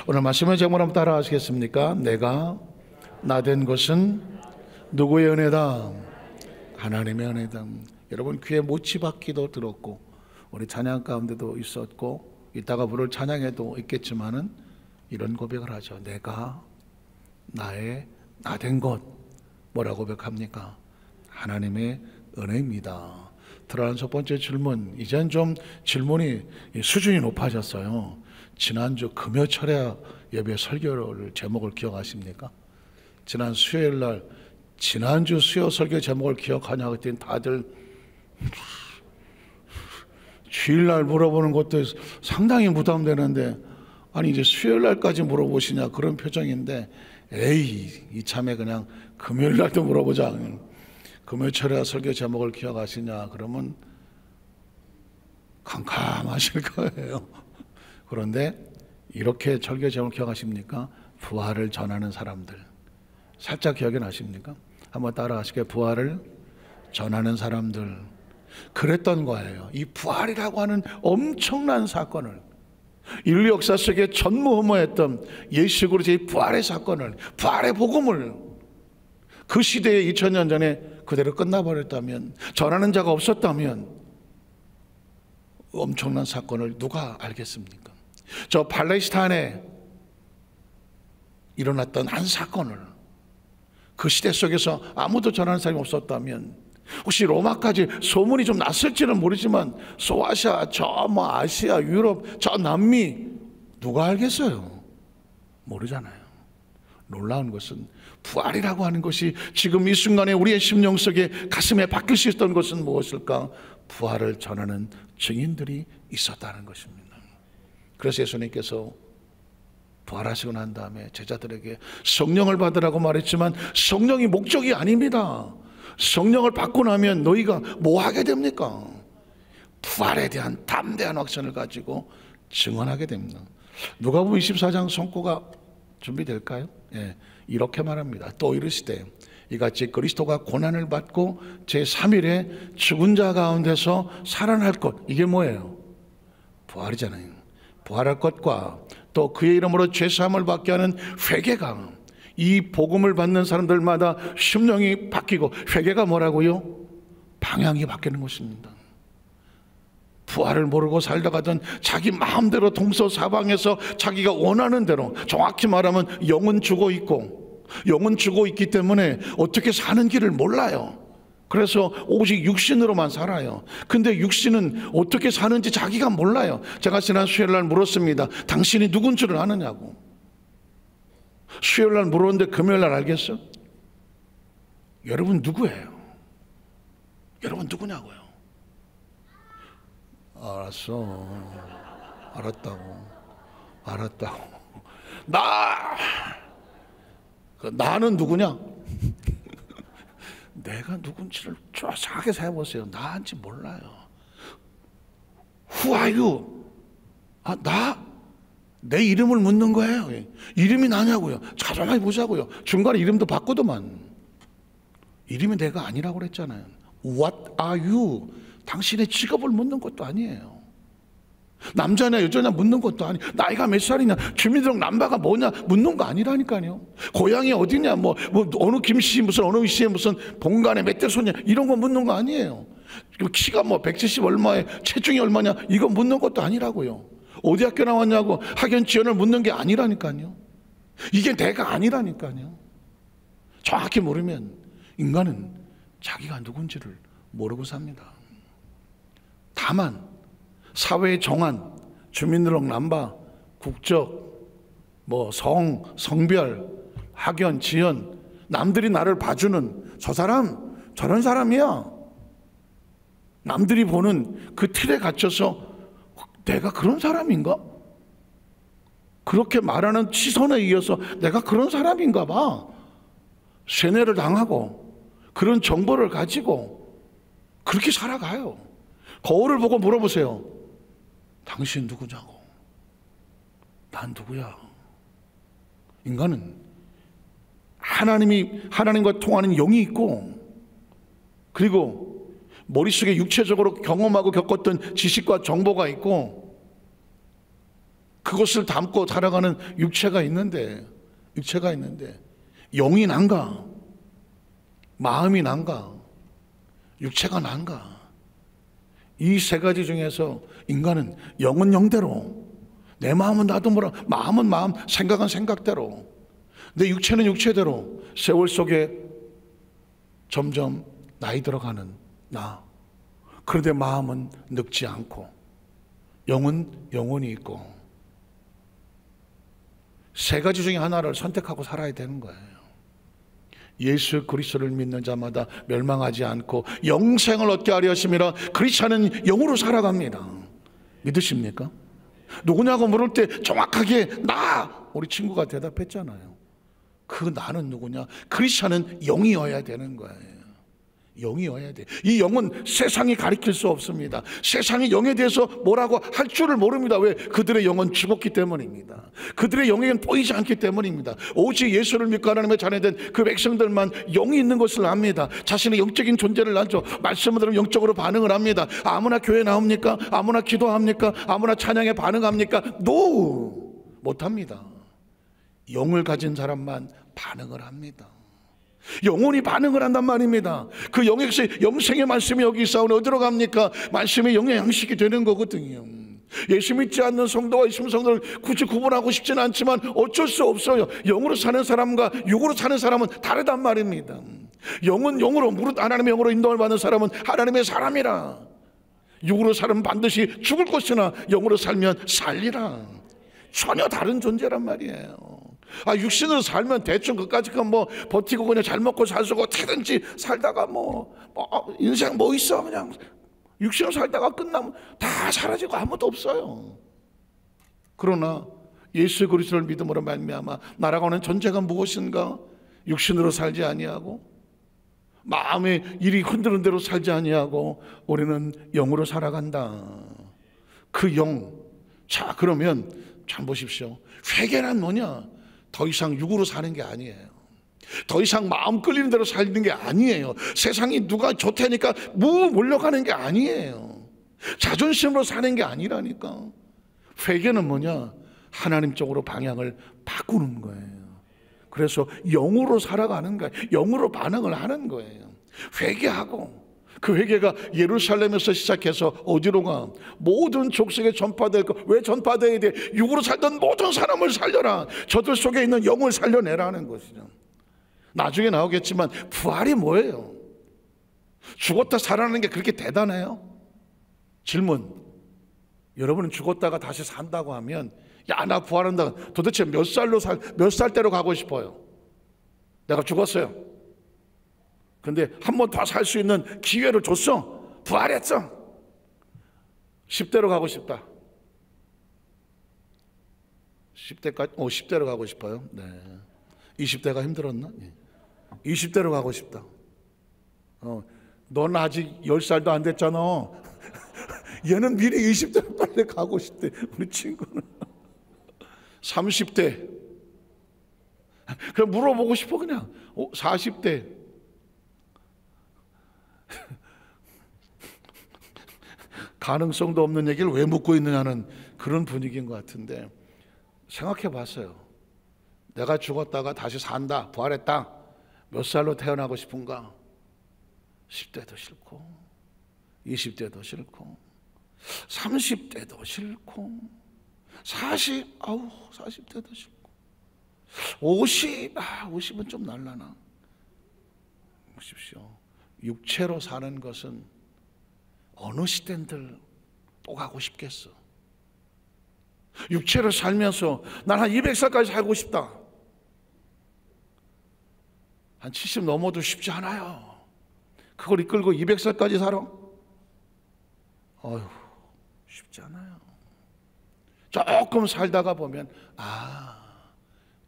오늘 말씀의 제목을 한번 따라 하시겠습니까? 내가 나 된 것은 누구의 은혜다? 하나님의 은혜다. 여러분 귀에 못이 박기도 들었고 우리 찬양 가운데도 있었고 이따가 부를 찬양에도 있겠지만은 이런 고백을 하죠. 내가 나의 나 된 것 뭐라고 고백합니까? 하나님의 은혜입니다. 들어가는 첫 번째 질문, 이젠 좀 질문이 수준이 높아졌어요. 지난주 금요철야 예배 설교를 제목을 기억하십니까? 지난 수요일날 지난주 수요 설교 제목을 기억하냐고 했더니 다들 주일날 물어보는 것도 상당히 부담되는데 아니 이제 수요일날까지 물어보시냐 그런 표정인데 에이 이참에 그냥 금요일날도 물어보자. 금요철야 설교 제목을 기억하시냐 그러면 캄캄하실 거예요. 그런데 이렇게 설교 제목을 기억하십니까? 부활을 전하는 사람들. 살짝 기억이 나십니까? 한번 따라 하시게. 부활을 전하는 사람들. 그랬던 거예요. 이 부활이라고 하는 엄청난 사건을, 인류 역사 속에 전무후무했던 예수 그리스도의 부활의 사건을, 부활의 복음을 그 시대에 2000년 전에 그대로 끝나버렸다면, 전하는 자가 없었다면 엄청난 사건을 누가 알겠습니까? 저 팔레스타인에 일어났던 한 사건을 그 시대 속에서 아무도 전하는 사람이 없었다면, 혹시 로마까지 소문이 좀 났을지는 모르지만 소아시아, 저 뭐 아시아, 유럽, 저 남미 누가 알겠어요? 모르잖아요. 놀라운 것은 부활이라고 하는 것이 지금 이 순간에 우리의 심령 속에 가슴에 박힐 수 있었던 것은 무엇일까? 부활을 전하는 증인들이 있었다는 것입니다. 그래서 예수님께서 부활하시고 난 다음에 제자들에게 성령을 받으라고 말했지만 성령이 목적이 아닙니다. 성령을 받고 나면 너희가 뭐 하게 됩니까? 부활에 대한 담대한 확신을 가지고 증언하게 됩니다. 누가복음 24장 선고가 준비될까요? 예, 이렇게 말합니다. 또 이르시되 이같이 그리스도가 고난을 받고 제3일에 죽은 자 가운데서 살아날 것. 이게 뭐예요? 부활이잖아요. 부활할 것과 또 그의 이름으로 죄사함을 받게 하는 회개가, 이 복음을 받는 사람들마다 심령이 바뀌고, 회개가 뭐라고요? 방향이 바뀌는 것입니다. 부활을 모르고 살다가던 자기 마음대로 동서사방에서 자기가 원하는 대로, 정확히 말하면 영은 죽어 있고, 영은 죽어 있기 때문에 어떻게 사는 길을 몰라요. 그래서 오직 육신으로만 살아요. 근데 육신은 어떻게 사는지 자기가 몰라요. 제가 지난 수요일날 물었습니다. 당신이 누군 줄을 아느냐고. 수요일날 물었는데 금요일날 알겠어? 여러분 누구예요? 여러분 누구냐고요? 알았어. 알았다고. 나는 누구냐? 내가 누군지를 정확하게 생각해보세요. 나인지 몰라요. Who are you? 내 이름을 묻는 거예요. 이름이 나냐고요. 자세히 보자고요. 중간에 이름도 바꾸더만. 이름이 내가 아니라고 그랬잖아요. What are you? 당신의 직업을 묻는 것도 아니에요. 남자냐 여자냐 묻는 것도 아니에요. 나이가 몇 살이냐, 주민등록 넘버가 뭐냐 묻는 거 아니라니까요. 고향이 어디냐, 뭐 어느 김씨 무슨 어느 씨의 무슨 본관에 몇 대 손냐 이런 거 묻는 거 아니에요. 키가 뭐 170 얼마에 체중이 얼마냐 이거 묻는 것도 아니라고요. 어디 학교 나왔냐고 학연 지연을 묻는 게 아니라니까요. 이게 내가 아니라니까요. 정확히 모르면 인간은 자기가 누군지를 모르고 삽니다. 다만 사회의 정한, 주민등록 넘버, 국적, 성별, 학연, 지연, 남들이 나를 봐주는 저 사람 저런 사람이야. 남들이 보는 그 틀에 갇혀서 내가 그런 사람인가? 그렇게 말하는 시선에 의해서 내가 그런 사람인가 봐. 세뇌를 당하고 그런 정보를 가지고 그렇게 살아가요. 거울을 보고 물어보세요. 당신 누구냐고. 난 누구야? 인간은 하나님과 통하는 영이 있고, 그리고 머릿속에 육체적으로 경험하고 겪었던 지식과 정보가 있고, 그것을 담고 살아가는 육체가 있는데 영이 난가? 마음이 난가? 육체가 난가? 이 세 가지 중에서 인간은 영은 영대로, 내 마음은 나도 몰라, 마음은 마음, 생각은 생각대로, 내 육체는 육체대로 세월 속에 점점 나이 들어가는 나. 그런데 마음은 늙지 않고 영은 영원히 있고, 세 가지 중에 하나를 선택하고 살아야 되는 거예요. 예수 그리스도를 믿는 자마다 멸망하지 않고 영생을 얻게 하려 하심이라. 크리스찬은 영으로 살아갑니다. 믿으십니까? 누구냐고 물을 때 정확하게 나, 우리 친구가 대답했잖아요. 그 나는 누구냐? 크리스찬은 영이어야 되는 거예요. 영이어야 돼. 이 영은 세상이 가리킬 수 없습니다. 세상이 영에 대해서 뭐라고 할 줄을 모릅니다. 왜? 그들의 영은 죽었기 때문입니다. 그들의 영에는 보이지 않기 때문입니다. 오직 예수를 믿고 하나님의 자녀된 그 백성들만 영이 있는 것을 압니다. 자신의 영적인 존재를 알죠. 말씀을 들으면 영적으로 반응을 합니다. 아무나 교회 나옵니까? 아무나 기도합니까? 아무나 찬양에 반응합니까? No! 못합니다. 영을 가진 사람만 반응을 합니다. 영혼이 반응을 한단 말입니다. 그 영에서 영생의 말씀이 여기 있사오니 어디로 갑니까? 말씀이 영의 양식이 되는 거거든요. 예수 믿지 않는 성도와 예수 믿는 성도를 굳이 구분하고 싶지는 않지만 어쩔 수 없어요. 영으로 사는 사람과 육으로 사는 사람은 다르단 말입니다. 영은 영으로, 무릇 하나님의 영으로 인도를 받는 사람은 하나님의 사람이라. 육으로 살면 반드시 죽을 것이나 영으로 살면 살리라. 전혀 다른 존재란 말이에요. 육신으로 살면 대충 그까짓 건 뭐 버티고 그냥 잘 먹고 잘 쓰고 어떻게든지 살다가 인생 뭐 있어, 그냥 육신으로 살다가 끝나면 다 사라지고 아무도 없어요. 그러나 예수 그리스도를 믿음으로 말미암아 나라고 하는 존재가 무엇인가? 육신으로 살지 아니하고 마음의 일이 흔드는 대로 살지 아니하고 우리는 영으로 살아간다. 그 영. 자, 그러면 참 보십시오. 회개란 뭐냐? 더 이상 육으로 사는 게 아니에요. 더 이상 마음 끌리는 대로 살는 게 아니에요. 세상이 누가 좋다니까 몰려가는 게 아니에요. 자존심으로 사는 게 아니라니까. 회개는 뭐냐? 하나님 쪽으로 방향을 바꾸는 거예요. 그래서 영으로 살아가는 거예요. 영으로 반응을 하는 거예요. 회개하고, 그 회개가 예루살렘에서 시작해서 어디로 가? 모든 족속에 전파될 거. 왜 전파돼야 돼? 육으로 살던 모든 사람을 살려라. 저들 속에 있는 영을 살려내라는 것이죠. 나중에 나오겠지만 부활이 뭐예요? 죽었다 살아나는 게 그렇게 대단해요? 질문. 여러분은 죽었다가 다시 산다고 하면, 야, 나 부활한다. 도대체 몇 살 때로 가고 싶어요? 내가 죽었어요. 근데 한 번 더 살 수 있는 기회를 줬어. 부활했어. 10대로 가고 싶다. 10대로 가고 싶어요. 네. 20대가 힘들었나? 20대로 가고 싶다. 넌 아직 10살도 안 됐잖아. 얘는 미리 20대로 빨리 가고 싶대. 우리 친구는 30대. 그냥 물어보고 싶어. 그냥 40대. 가능성도 없는 얘기를 왜 묻고 있느냐는 그런 분위기인 것 같은데, 생각해 봤어요. 내가 죽었다가 다시 산다, 부활했다. 몇 살로 태어나고 싶은가? 10대도 싫고 20대도 싫고 30대도 싫고 40대도 싫고 50은 좀 날라나. 보십시오. 육체로 사는 것은 어느 시대인들 또 가고 싶겠어. 육체로 살면서 난 한 200살까지 살고 싶다. 한 70 넘어도 쉽지 않아요. 그걸 이끌고 200살까지 살아? 어휴, 쉽지 않아요. 조금 살다가 보면,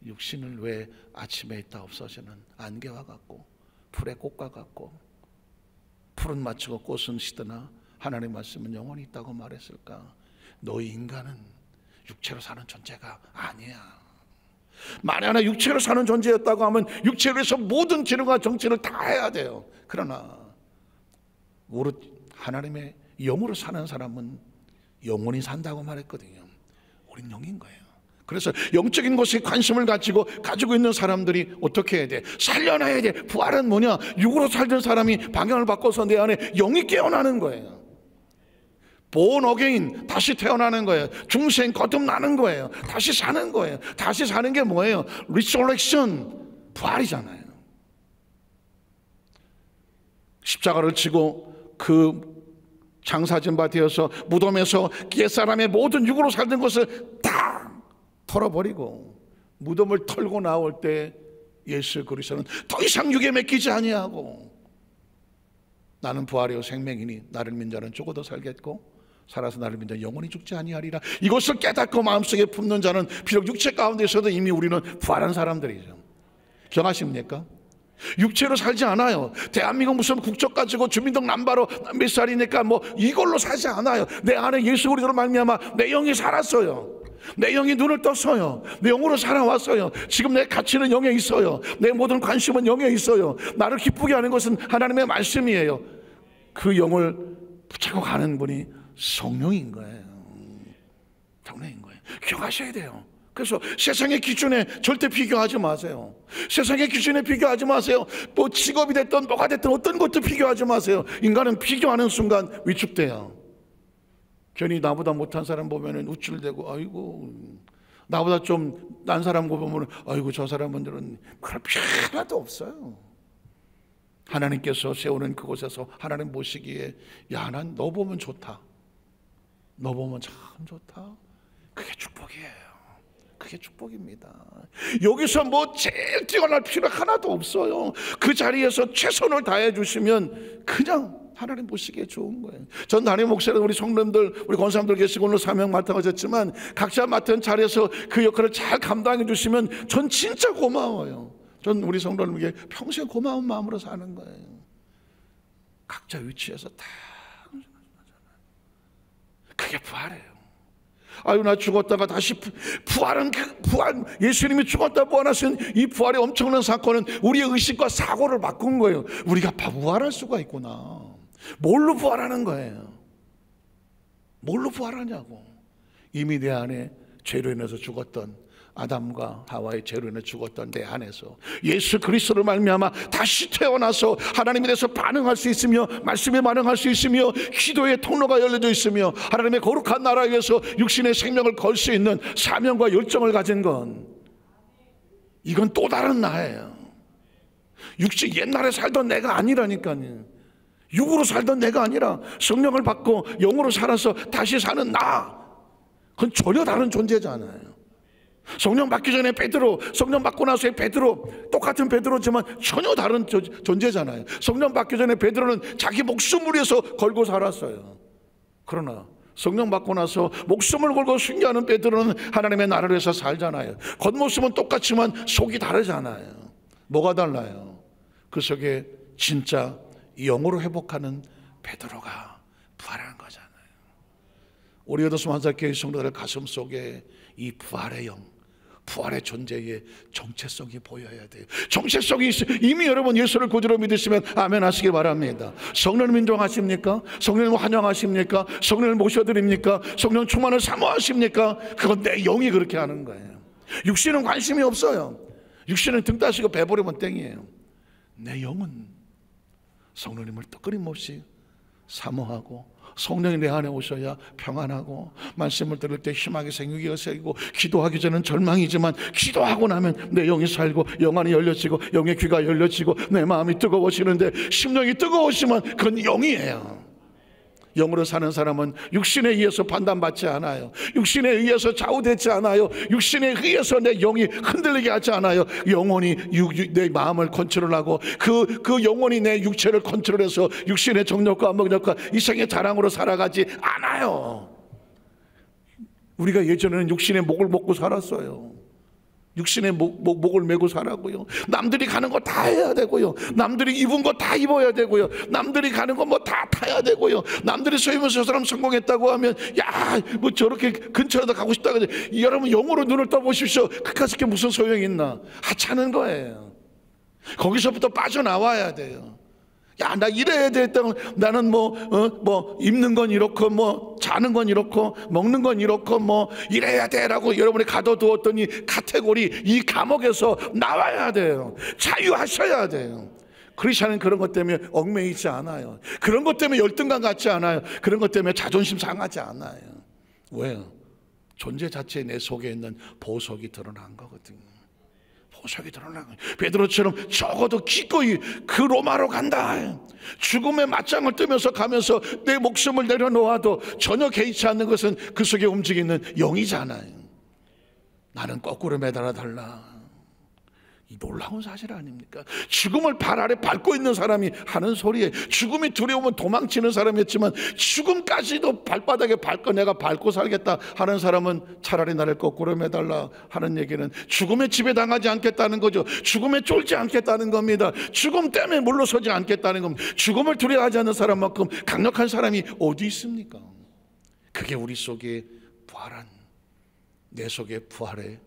육신을 왜 아침에 있다 없어지는 안개와 같고 풀의 꽃과 같고, 풀은 마치고 꽃은 시드나 하나님의 말씀은 영원히 있다고 말했을까? 너희 인간은 육체로 사는 존재가 아니야. 만약 하나 육체로 사는 존재였다고 하면 육체로 해서 모든 지능과 정치를 다 해야 돼요. 그러나 오롯 하나님의 영으로 사는 사람은 영원히 산다고 말했거든요. 우린 영인 거예요. 그래서 영적인 것에 관심을 가지고 있는 사람들이 어떻게 해야 돼? 살려놔야 돼. 부활은 뭐냐? 육으로 살던 사람이 방향을 바꿔서 내 안에 영이 깨어나는 거예요. born again, 다시 태어나는 거예요. 중생 거듭나는 거예요. 다시 사는 거예요. 다시 사는 게 뭐예요? resurrection, 부활이잖아요. 십자가를 지고 그 장사진 바 되어서 무덤에서 옛사람의 모든 육으로 살던 것을 다 털어버리고 무덤을 털고 나올 때 예수 그리스도는 더 이상 육에 맡기지 아니하고 나는 부활이요 생명이니 나를 믿는 자는 죽어도 살겠고 살아서 나를 믿는 영원히 죽지 아니하리라. 이것을 깨닫고 마음속에 품는 자는 비록 육체 가운데서도 이미 우리는 부활한 사람들이죠. 기억하십니까? 육체로 살지 않아요. 대한민국 무슨 국적 가지고 주민등록 남바로 몇 살이니까 뭐 이걸로 살지 않아요. 내 안에 예수 그리스도로 말미암아 내 영이 살았어요. 내 영이 눈을 떴어요. 내 영으로 살아왔어요. 지금 내 가치는 영에 있어요. 내 모든 관심은 영에 있어요. 나를 기쁘게 하는 것은 하나님의 말씀이에요. 그 영을 붙잡고 가는 분이 성령인 거예요. 성령인 거예요. 기억하셔야 돼요. 그래서 세상의 기준에 절대 비교하지 마세요. 세상의 기준에 비교하지 마세요. 뭐 직업이 됐든 뭐가 됐든 어떤 것도 비교하지 마세요. 인간은 비교하는 순간 위축돼요. 괜히 나보다 못한 사람 보면은 우쭐대고 아이고, 나보다 좀 난 사람 보면 아이고 저 사람들은 그럴 필요 하나도 없어요. 하나님께서 세우는 그곳에서 하나님 보시기에 야, 난 너 보면 좋다. 너 보면 참 좋다. 그게 축복이에요. 그게 축복입니다. 여기서 뭐 제일 뛰어날 필요 하나도 없어요. 그 자리에서 최선을 다해 주시면 그냥 하나님 보시기에 좋은 거예요. 전 담임 목사님, 우리 성도님들, 우리 권사님들 계시고 오늘 사명 맡아가셨지만 각자 맡은 자리에서 그 역할을 잘 감당해 주시면 전 진짜 고마워요. 전 우리 성도님에게 평생 고마운 마음으로 사는 거예요. 각자 위치에서 다 그게 부활이에요. 아유 나 죽었다가 다시 부활은 부활, 예수님이 죽었다 부활하신 이 부활의 엄청난 사건은 우리의 의식과 사고를 바꾼 거예요. 우리가 부활할 수가 있구나. 뭘로 부활하는 거예요? 뭘로 부활하냐고. 이미 내 안에 죄로 인해서 죽었던 아담과 하와의 죄로 인해 죽었던 내 안에서 예수 그리스도를 말미암아 다시 태어나서 하나님에 대해서 반응할 수 있으며 말씀에 반응할 수 있으며 기도의 통로가 열려져 있으며 하나님의 거룩한 나라에 위해서 육신의 생명을 걸 수 있는 사명과 열정을 가진 건 이건 또 다른 나예요. 육신 옛날에 살던 내가 아니라니까요. 육으로 살던 내가 아니라 성령을 받고 영으로 살아서 다시 사는 나, 그건 전혀 다른 존재잖아요. 성령 받기 전에 베드로, 성령 받고 나서의 베드로, 똑같은 베드로지만 전혀 다른 존재잖아요. 성령 받기 전에 베드로는 자기 목숨을 위해서 걸고 살았어요. 그러나 성령 받고 나서 목숨을 걸고 순교하는 베드로는 하나님의 나라를 위해서 살잖아요. 겉모습은 똑같지만 속이 다르잖아요. 뭐가 달라요? 그 속에 진짜 영으로 회복하는 베드로가 부활하는 거잖아요. 우리 여도수 만사교회 성도들의 가슴 속에 이 부활의 영, 부활의 존재의 정체성이 보여야 돼요. 정체성이 있어요. 이미 여러분 예수를 구주로 믿으시면 아멘 하시기 바랍니다. 성령을 인정하십니까? 성령을 환영하십니까? 성령을 모셔드립니까? 성령 충만을 사모하십니까? 그건 내 영이 그렇게 하는 거예요. 육신은 관심이 없어요. 육신은 등 따시고 배부르면 땡이에요. 내 영은 성령님을 또 끊임없이 사모하고 성령이 내 안에 오셔야 평안하고 말씀을 들을 때 희망의 생기가 생기고 기도하기 전엔 절망이지만 기도하고 나면 내 영이 살고 영 안이 열려지고 영의 귀가 열려지고 내 마음이 뜨거워지는데 심령이 뜨거워지면 그건 영이에요. 영으로 사는 사람은 육신에 의해서 판단받지 않아요. 육신에 의해서 좌우되지 않아요. 육신에 의해서 내 영이 흔들리게 하지 않아요. 영혼이 내 마음을 컨트롤하고 그 영혼이 내 육체를 컨트롤해서 육신의 정욕과 먹욕과 이생의 자랑으로 살아가지 않아요. 우리가 예전에는 육신의 목을 먹고 살았어요. 육신의 목을 메고 살았고요. 남들이 가는 거 다 해야 되고요. 남들이 입은 거 다 입어야 되고요. 남들이 가는 거 뭐 다 타야 되고요. 남들이 소유면서 저 사람 성공했다고 하면 야, 뭐 저렇게 근처에다 가고 싶다고 하지. 여러분 영으로 눈을 떠보십시오. 그까짓 게 무슨 소용이 있나? 하찮은 거예요. 거기서부터 빠져나와야 돼요. 야, 나 이래야 되겠다. 나는 뭐 입는 건 이렇고 뭐 자는 건 이렇고 먹는 건 이렇고 뭐 이래야 돼라고 여러분이 가둬두었던 이 카테고리, 이 감옥에서 나와야 돼요. 자유하셔야 돼요. 크리스천은 그런 것 때문에 얽매이지 않아요. 그런 것 때문에 열등감 갖지 않아요. 그런 것 때문에 자존심 상하지 않아요. 왜요? 존재 자체에 내 속에 있는 보석이 드러난 거거든요. 보석이 드러난 거예요. 베드로처럼 적어도 기꺼이 그 로마로 간다. 죽음의 맞짱을 뜨면서 가면서 내 목숨을 내려놓아도 전혀 개의치 않는 것은 그 속에 움직이는 영이잖아요. 나는 거꾸로 매달아 달라. 이 놀라운 사실 아닙니까? 죽음을 발 아래 밟고 있는 사람이 하는 소리에, 죽음이 두려우면 도망치는 사람이었지만 죽음까지도 발바닥에 밟고 내가 밟고 살겠다 하는 사람은 차라리 나를 거꾸로 매달라 하는 얘기는 죽음의 지배 당하지 않겠다는 거죠. 죽음에 쫄지 않겠다는 겁니다. 죽음 때문에 물러서지 않겠다는 겁니다. 죽음을 두려워하지 않는 사람만큼 강력한 사람이 어디 있습니까? 그게 우리 속에 부활한, 내 속에 부활의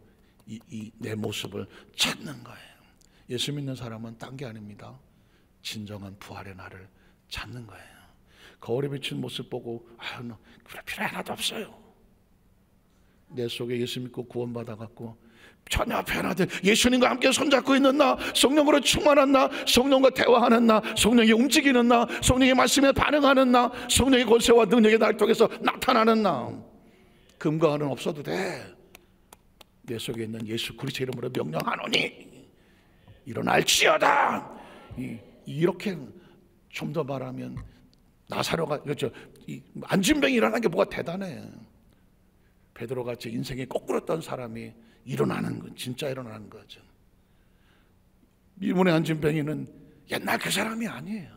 내 모습을 찾는 거예요. 예수 믿는 사람은 딴 게 아닙니다. 진정한 부활의 나를 찾는 거예요. 거울에 비친 모습 보고 아유, 필요 하나도 없어요. 내 속에 예수 믿고 구원받아갖고 전혀 변화된, 예수님과 함께 손잡고 있는 나, 성령으로 충만한 나, 성령과 대화하는 나, 성령이 움직이는 나, 성령의 말씀에 반응하는 나, 성령의 권세와 능력의 날 통해서 나타나는 나. 금과 은은 없어도 돼. 내 속에 있는 예수 그리스도 이름으로 명령하노니 일어날지어다. 이렇게 좀 더 말하면 나사로가, 그렇죠, 안진병이 일어난 게 뭐가 대단해. 베드로같이 인생이 거꾸로던 사람이 일어나는 건 진짜 일어나는 거죠. 미문의 안진병이는 옛날 그 사람이 아니에요.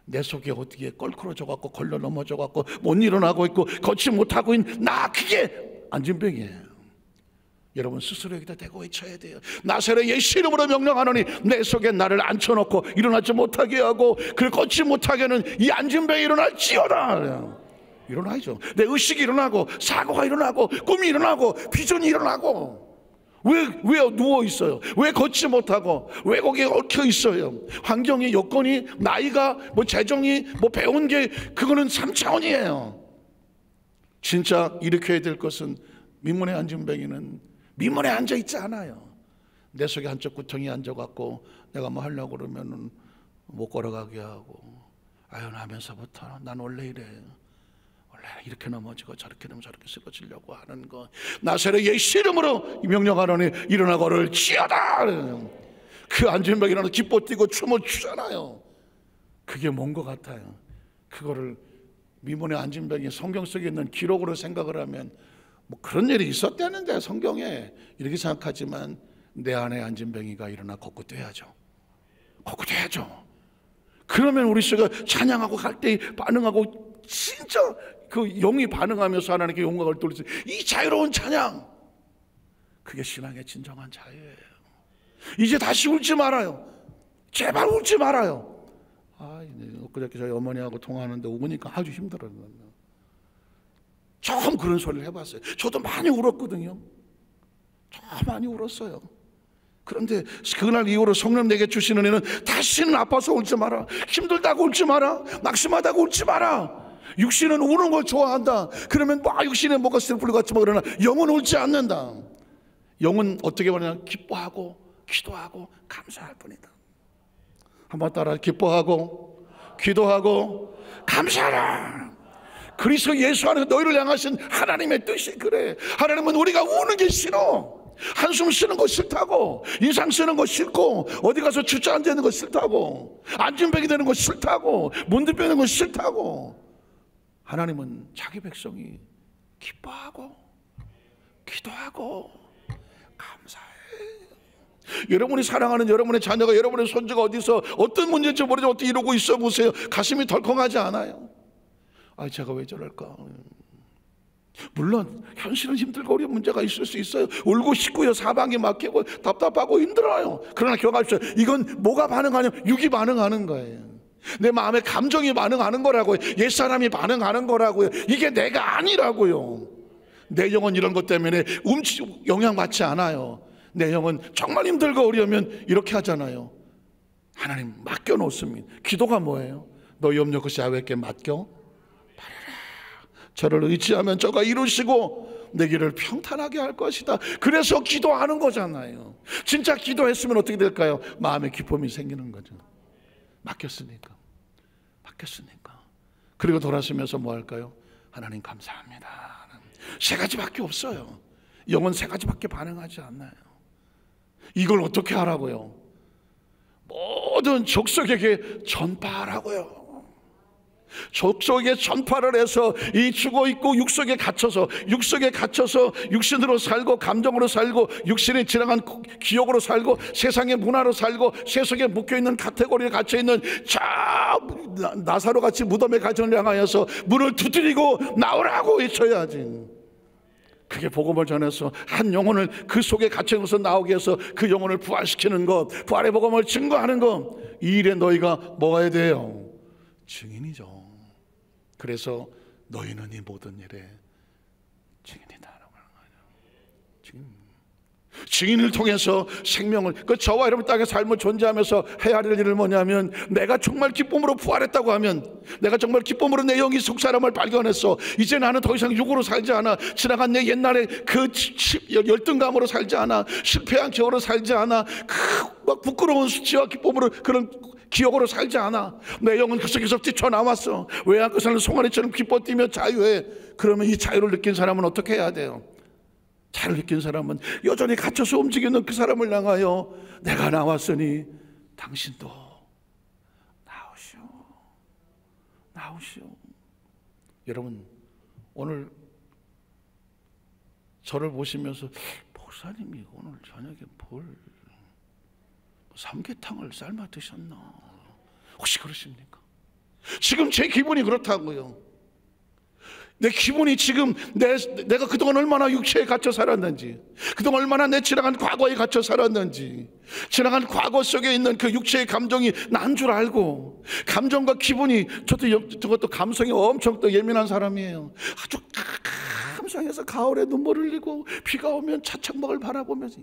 내 속에 어떻게 껄끄러져 갖고 걸려 넘어져 갖고 못 일어나고 있고 걷지 못하고 있는 나, 그게 안진병이에요. 여러분 스스로 여기다 대고 외쳐야 돼요. 나사렛 예수 이름으로 명령하노니 내 속에 나를 앉혀놓고 일어나지 못하게 하고 그를 걷지 못하게 하는 이 안진병이 일어날지어다. 일어나죠. 내 의식이 일어나고 사고가 일어나고 꿈이 일어나고 비전이 일어나고. 왜 누워 있어요? 왜 걷지 못하고? 왜 거기에 얽혀 있어요? 환경이, 여건이, 나이가, 뭐 재정이, 뭐 배운 게, 그거는 3차원이에요. 진짜 일으켜야 될 것은, 민문의 안진뱅이는 민문에 앉아 있지 않아요. 내 속에 한쪽 구덩이에 앉아갖고 내가 뭐 하려고 그러면은 못 걸어가게 하고, 아유 하면서부터 난 원래 이래, 원래 이렇게 넘어지고 저렇게 되면 저렇게 쓰러지려고 하는 거. 나사렛 예수 이름으로 명령하노니 일어나 걸을지어다. 그 안진뱅이라는 기뻐 뛰고 춤을 추잖아요. 그게 뭔 것 같아요. 그거를 미문의 안진뱅이 성경 속에 있는 기록으로 생각을 하면 뭐 그런 일이 있었다는데 성경에, 이렇게 생각하지만 내 안에 안진뱅이가 일어나 걷고 뛰어야죠. 걷고 뛰어야죠. 그러면 우리 속에 찬양하고 갈 때 반응하고 진짜 그 영이 반응하면서 하나님께 영광을 돌리는 이 자유로운 찬양, 그게 신앙의 진정한 자유예요. 이제 다시 울지 말아요. 제발 울지 말아요. 그저께 저희 어머니하고 통화하는데 우니까 아주 힘들어요. 처음 그런 소리를 해봤어요. 저도 많이 울었거든요. 참 많이 울었어요. 그런데 그날 이후로 성령 내게 주시는 애는 다시는 아파서 울지 마라, 힘들다고 울지 마라, 낙심하다고 울지 마라. 육신은 우는 걸 좋아한다. 그러면 뭐 육신에 뭐가 슬플 것 같지만 그러나 영은 울지 않는다. 영은 어떻게 말하냐, 기뻐하고 기도하고 감사할 뿐이다. 한번 따라, 기뻐하고 기도하고 감사하라. 그리스도 예수 안에서 너희를 향하신 하나님의 뜻이 그래. 하나님은 우리가 우는 게 싫어. 한숨 쉬는 거 싫다고, 인상 쓰는 거 싫고, 어디 가서 주저 앉는 거 싫다고, 안진뱅이 되는 거 싫다고, 문득 빼는 거 싫다고. 하나님은 자기 백성이 기뻐하고 기도하고 감사해. 여러분이 사랑하는 여러분의 자녀가, 여러분의 손주가 어디서 어떤 문제인지 모르지만 어떻게 이러고 있어 보세요. 가슴이 덜컹하지 않아요? 아, 제가 왜 저럴까? 물론 현실은 힘들고 어려운 문제가 있을 수 있어요. 울고 싶고요, 사방이 막히고 답답하고 힘들어요. 그러나 기억하십시오. 이건 뭐가 반응하냐면 육이 반응하는 거예요. 내 마음의 감정이 반응하는 거라고요. 옛사람이 반응하는 거라고요. 이게 내가 아니라고요. 내 영은 이런 것 때문에 영향받지 않아요. 내 영은 정말 힘들고 어려우면 이렇게 하잖아요. 하나님 맡겨놓습니다. 기도가 뭐예요? 너 염려 것이 야훼께 맡겨 바라라. 저를 의지하면 저가 이루시고 내 길을 평탄하게 할 것이다. 그래서 기도하는 거잖아요. 진짜 기도했으면 어떻게 될까요? 마음에 기쁨이 생기는 거죠. 맡겼으니까. 그리고 돌아서면서 뭐 할까요? 하나님 감사합니다. 세 가지밖에 없어요. 영은 세 가지밖에 반응하지 않나요? 이걸 어떻게 하라고요? 모든 족속에게 전파하라고요. 족속에 전파를 해서 이 죽어있고 육속에 갇혀서 육신으로 살고 감정으로 살고 육신에 지나간 기억으로 살고 세상의 문화로 살고 세속에 묶여있는 카테고리에 갇혀있는 저 나사로 같이 무덤에 갇혀를 향하여서 문을 두드리고 나오라고 외쳐야지. 그게 복음을 전해서 한 영혼을 그 속에 갇혀서 나오게 해서 그 영혼을 부활시키는 것, 부활의 복음을 증거하는 것, 이 일에 너희가 뭐가 해야 돼요? 증인이죠. 그래서 너희는 이 모든 일에 증인이다라고 하는 거죠. 증인을 통해서 생명을, 저와 여러분 땅의 삶을 존재하면서 해야 할 일은 뭐냐면, 내가 정말 기쁨으로 부활했다고 하면, 내가 정말 기쁨으로 내 영이 속 사람을 발견했어. 이제 나는 더 이상 육으로 살지 않아. 지나간 내 옛날에 그 열등감으로 살지 않아. 실패한 기억으로 살지 않아. 막 부끄러운 수치와 기쁨으로 그런 기억으로 살지 않아. 내 영은 그 속에서 뛰쳐나왔어. 외양간 그 송아리처럼 기뻐 뛰며 자유해. 그러면 이 자유를 느낀 사람은 어떻게 해야 돼요? 자유를 느낀 사람은 여전히 갇혀서 움직이는 그 사람을 향하여 내가 나왔으니 당신도 나오시오. 여러분, 오늘 저를 보시면서 목사님이 오늘 저녁에 뭘 삼계탕을 삶아 드셨나? 혹시 그러십니까? 지금 제 기분이 그렇다고요. 내 기분이 지금 내가 그동안 얼마나 육체에 갇혀 살았는지, 그동안 얼마나 내 지나간 과거에 갇혀 살았는지, 지나간 과거 속에 있는 그 육체의 감정이 난 줄 알고, 감정과 기분이, 저것도 감성이 엄청 또 예민한 사람이에요. 아주 감성에서 가을에 눈물 흘리고 비가 오면 차창막을 바라보면서,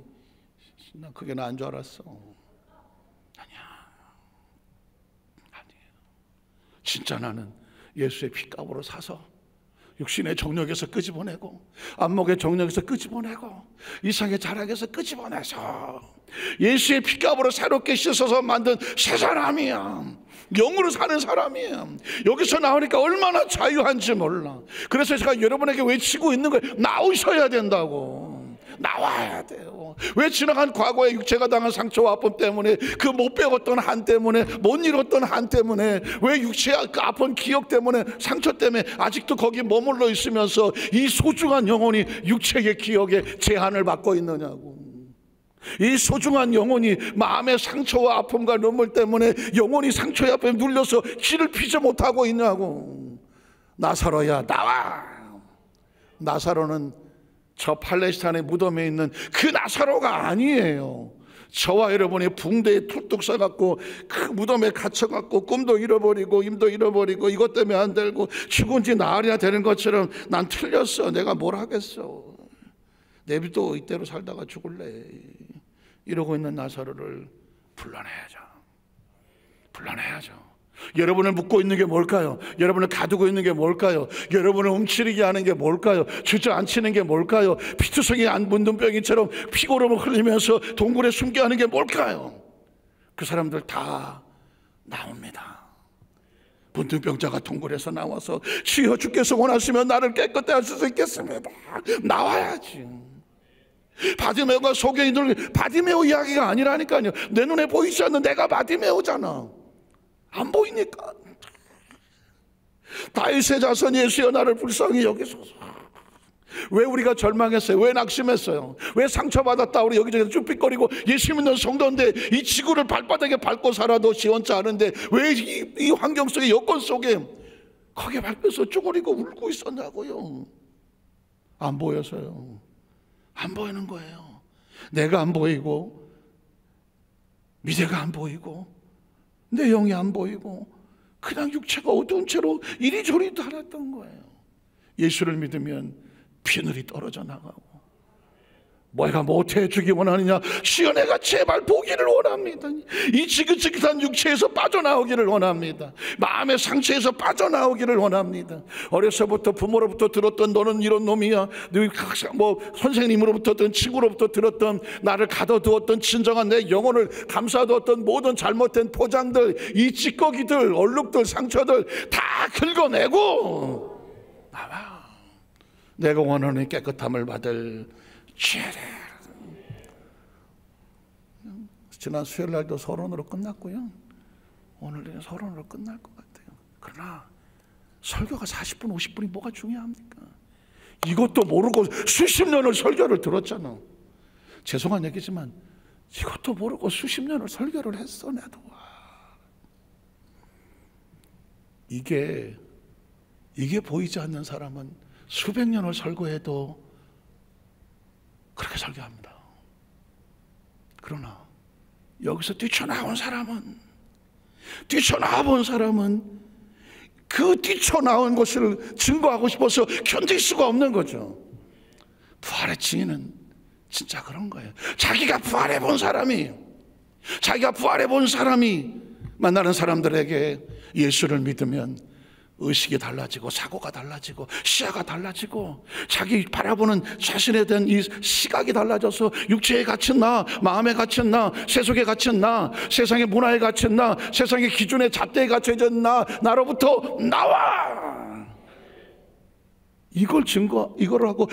난 그게 난 줄 알았어. 아니에요. 진짜 나는 예수의 피값으로 사서 육신의 정욕에서 끄집어내고, 안목의 정욕에서 끄집어내고, 이상의 자락에서 끄집어내서 예수의 피값으로 새롭게 씻어서 만든 새 사람이야. 영으로 사는 사람이야. 여기서 나오니까 얼마나 자유한지 몰라. 그래서 제가 여러분에게 외치고 있는 거예요. 나오셔야 된다고. 나와야 돼요. 왜 지나간 과거의 육체가 당한 상처와 아픔 때문에, 그 못 배웠던 한 때문에, 못 이뤘던 한 때문에, 왜 육체의 그 아픈 기억 때문에, 상처 때문에 아직도 거기 머물러 있으면서 이 소중한 영혼이 육체의 기억에 제한을 받고 있느냐고. 이 소중한 영혼이 마음의 상처와 아픔과 눈물 때문에 영혼이 상처의 아픔에 눌려서 길을 피지 못하고 있냐고. 나사로야 나와. 나사로는 저 팔레스타인의 무덤에 있는 그 나사로가 아니에요. 저와 여러분이 붕대에 툭툭 싸갖고 그 무덤에 갇혀갖고 꿈도 잃어버리고 힘도 잃어버리고 이것 때문에 안 되고 죽은 지 나흘이나 되는 것처럼 난 틀렸어. 내가 뭘 하겠어. 내비도 이대로 살다가 죽을래. 이러고 있는 나사로를 불러내야죠. 여러분을 묶고 있는 게 뭘까요? 여러분을 가두고 있는 게 뭘까요? 여러분을 움츠리게 하는 게 뭘까요? 주저앉히는 게 뭘까요? 피투성이 안 묻는 병이처럼 피고름을 흘리면서 동굴에 숨게 하는 게 뭘까요? 그 사람들 다 나옵니다. 문둥병자가 동굴에서 나와서 주여 주께서 원하시면 나를 깨끗게 하실 수 있겠습니다. 나와야지. 바디메오가 소경이들 바디메오 이야기가 아니라니까요. 내 눈에 보이지 않는 내가 바디메오잖아. 안 보이니까. 다윗의 자손 예수여 나를 불쌍히 여기소서. 왜 우리가 절망했어요? 왜 낙심했어요? 왜 상처받았다 우리 여기저기 쭈삣거리고 예수 믿는 성도인데 이 지구를 발바닥에 밟고 살아도 시원치 않은데 왜 이 환경 속에 여건 속에 거기에 밟혀서 쭈그리고 울고 있었냐고요. 안 보여서요. 안 보이는 거예요. 내가 안 보이고 미래가 안 보이고 내 영이 안 보이고 그냥 육체가 어두운 채로 이리저리 달았던 거예요. 예수를 믿으면 비늘이 떨어져 나가고 뭐가 못해주기 원하느냐? 주여, 내가 제발 보기를 원합니다. 이 지긋지긋한 육체에서 빠져나오기를 원합니다. 마음의 상처에서 빠져나오기를 원합니다. 어려서부터 부모로부터 들었던 너는 이런 놈이야, 뭐 선생님으로부터 친구로부터 들었던, 나를 가둬두었던 진정한 내 영혼을 감싸두었던 모든 잘못된 포장들, 이 찌꺼기들, 얼룩들, 상처들 다 긁어내고 나와. 내가 원하는 깨끗함을 받을 죄를. 지난 수요일 날도 서론으로 끝났고요. 오늘은 서론으로 끝날 것 같아요. 그러나 설교가 40분, 50분이 뭐가 중요합니까? 이것도 모르고 수십 년을 설교를 들었잖아. 죄송한 얘기지만 이것도 모르고 수십 년을 설교를 했어. 나도. 이게 보이지 않는 사람은 수백 년을 설교해도 그렇게 설교합니다. 그러나 여기서 뛰쳐나온 사람은 그 뛰쳐나온 것을 증거하고 싶어서 견딜 수가 없는 거죠. 부활의 증인은 진짜 그런 거예요. 자기가 부활해 본 사람이 만나는 사람들에게 예수를 믿으면 의식이 달라지고 사고가 달라지고 시야가 달라지고 자기 바라보는 자신에 대한 이 시각이 달라져서 육체에 갇힌 나, 마음에 갇힌 나, 세속에 갇힌 나, 세상의 문화에 갇힌 나, 세상의 기준의 잣대에 갇혀진 나로부터 나와. 이거를 하고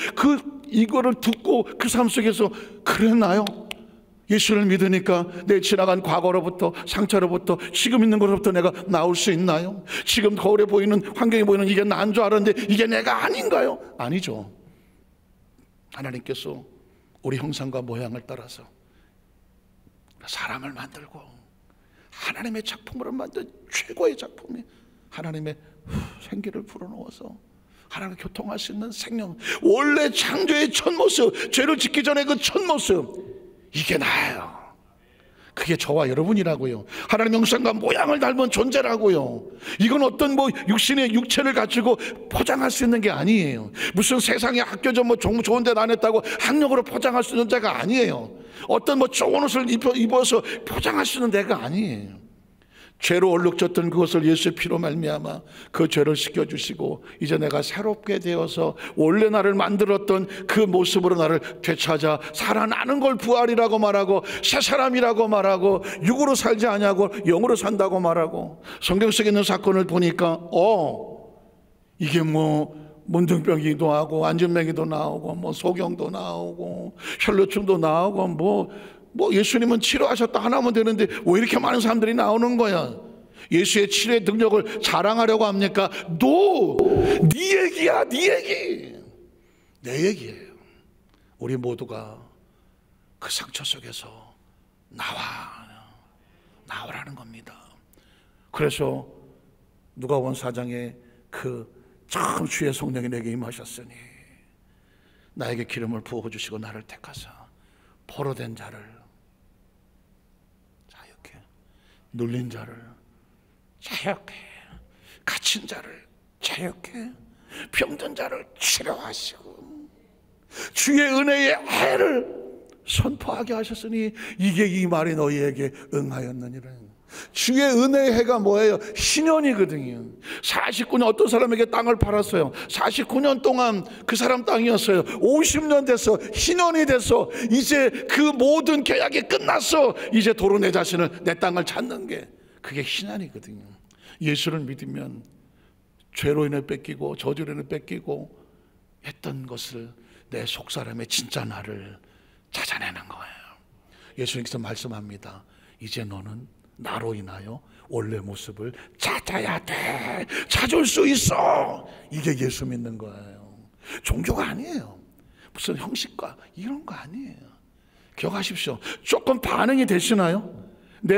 이거를 듣고 그 삶 속에서 그랬나요? 예수를 믿으니까 내 지나간 과거로부터, 상처로부터, 지금 있는 것으로부터 내가 나올 수 있나요? 지금 거울에 보이는, 환경에 보이는 이게 나인 줄 알았는데 이게 내가 아닌가요? 아니죠. 하나님께서 우리 형상과 모양을 따라서 사람을 만들고 하나님의 작품으로 만든 최고의 작품이 하나님의 생기를 불어넣어서 하나님과 교통할 수 있는 생명, 원래 창조의 첫 모습, 죄를 짓기 전에 그 첫 모습, 이게 나예요. 그게 저와 여러분이라고요. 하나님의 형상과 모양을 닮은 존재라고요. 이건 어떤 육신의 육체를 가지고 포장할 수 있는 게 아니에요. 무슨 세상에 학교죠 좋은 데 다녔다고 학력으로 포장할 수 있는 데가 아니에요. 어떤 좋은 옷을 입어서 포장할 수 있는 데가 아니에요. 죄로 얼룩졌던 그것을 예수의 피로 말미암아 그 죄를 씻겨주시고 이제 내가 새롭게 되어서 원래 나를 만들었던 그 모습으로 나를 되찾아 살아나는 걸 부활이라고 말하고, 새 사람이라고 말하고, 육으로 살지 아니하고 영으로 산다고 말하고. 성경 속에 있는 사건을 보니까 이게 문둥병이기도 하고 안진뱅이도 나오고 소경도 나오고 혈루증도 나오고 예수님은 치료하셨다 하나면 되는데 왜 이렇게 많은 사람들이 나오는 거야? 예수의 치료의 능력을 자랑하려고 합니까? 네 얘기야, 네 얘기. 내 얘기예요. 우리 모두가 그 상처 속에서 나오라는 겁니다. 그래서 누가복음 4장에 참 주의 성령이 내게 임하셨으니 나에게 기름을 부어주시고 나를 택하사 포로된 자를 자유케, 눌린 자를 자유케, 갇힌 자를 자유케, 병든 자를 치료하시고 주의 은혜의 해를 선포하게 하셨으니 이게 이 말이 너희에게 응하였느니라. 주의 은혜의 해가 뭐예요? 신년이거든요. 49년 어떤 사람에게 땅을 팔았어요. 49년 동안 그 사람 땅이었어요. 50년 됐어. 신년이 됐어. 이제 그 모든 계약이 끝났어. 이제 도로 내 자신을, 내 땅을 찾는 게 그게 신년이거든요. 예수를 믿으면 죄로 인해 뺏기고 저주로 인해 뺏기고 했던 것을, 내 속사람의 진짜 나를 찾아내는 거예요. 예수님께서 말씀합니다. 이제 너는 나로 인하여 원래 모습을 찾아야 돼. 찾을 수 있어. 이게 예수 믿는 거예요. 종교가 아니에요. 무슨 형식과 이런 거 아니에요. 기억하십시오. 조금 반응이 되시나요?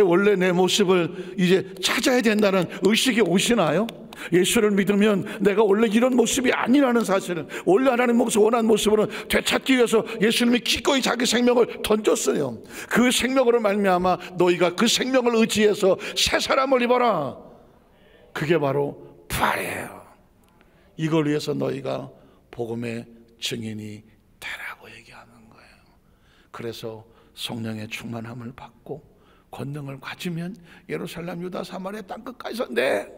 원래 내 모습을 이제 찾아야 된다는 의식이 오시나요? 예수를 믿으면 내가 원래 이런 모습이 아니라는 사실을, 원래 하나님 원하는 모습으로 되찾기 위해서 예수님이 기꺼이 자기 생명을 던졌어요. 그 생명으로 말미암아 너희가 그 생명을 의지해서 새 사람을 입어라. 그게 바로 부활이에요. 이걸 위해서 너희가 복음의 증인이 되라고 얘기하는 거예요. 그래서 성령의 충만함을 받고 권능을 가지면 예루살렘, 유다, 사마리아 땅 끝까지서 내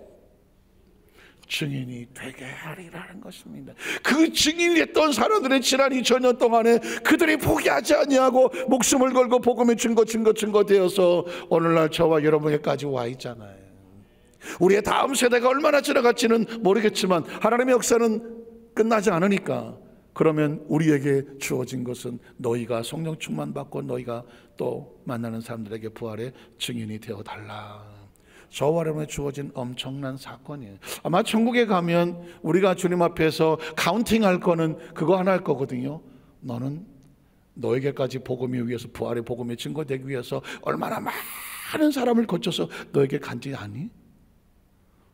증인이 되게 하리라는 것입니다. 그 증인이 됐던 사람들의 지난 2000년 동안에 그들이 포기하지 아니하고 목숨을 걸고 복음의 증거 되어서 오늘날 저와 여러분에게까지 와 있잖아요. 우리의 다음 세대가 얼마나 지나갈지는 모르겠지만 하나님의 역사는 끝나지 않으니까, 그러면 우리에게 주어진 것은 너희가 성령 충만 받고 너희가 또 만나는 사람들에게 부활의 증인이 되어달라. 저와 여러분에 주어진 엄청난 사건이에요. 아마 천국에 가면 우리가 주님 앞에서 카운팅할 거는 그거 하나일 거거든요. 너는 너에게까지 복음이 위해서, 부활의 복음이 증거되기 위해서 얼마나 많은 사람을 거쳐서 너에게 간지 아니?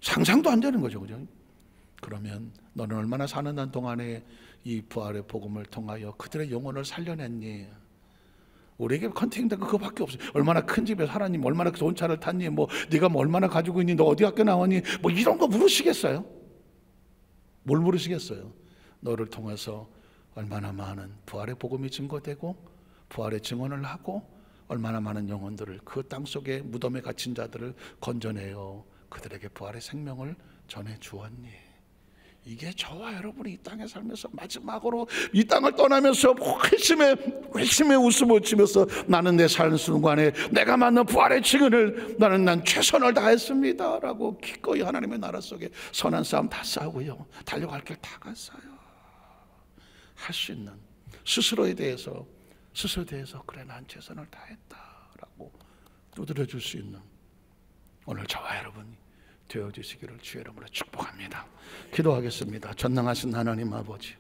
상상도 안 되는 거죠, 그죠? 그러면 너는 얼마나 사는 한 동안에 이 부활의 복음을 통하여 그들의 영혼을 살려냈니? 우리에게 컨택된 거 그거밖에 없어요. 얼마나 큰 집에 살았니? 얼마나 좋은 차를 탔니? 뭐 네가 뭐 얼마나 가지고 있니? 너 어디 학교 나왔니? 뭐 이런 거 물으시겠어요? 뭘 물으시겠어요? 너를 통해서 얼마나 많은 부활의 복음이 증거되고 부활의 증언을 하고 얼마나 많은 영혼들을, 그 땅 속에 무덤에 갇힌 자들을 건져내어 그들에게 부활의 생명을 전해 주었니? 이게 저와 여러분이 이 땅에 살면서 마지막으로 이 땅을 떠나면서 회심의 웃음을 치면서 나는 내 사는 순간에 내가 만난 부활의 증언을 난 최선을 다했습니다 라고 기꺼이 하나님의 나라 속에 선한 싸움 다 싸우고요, 달려갈 길 다 갔어요. 할 수 있는 스스로에 대해서 그래 난 최선을 다했다라고 두드려 줄 수 있는 오늘 저와 여러분이 되어주시기를 주의 이름으로 축복합니다. 기도하겠습니다. 전능하신 하나님 아버지,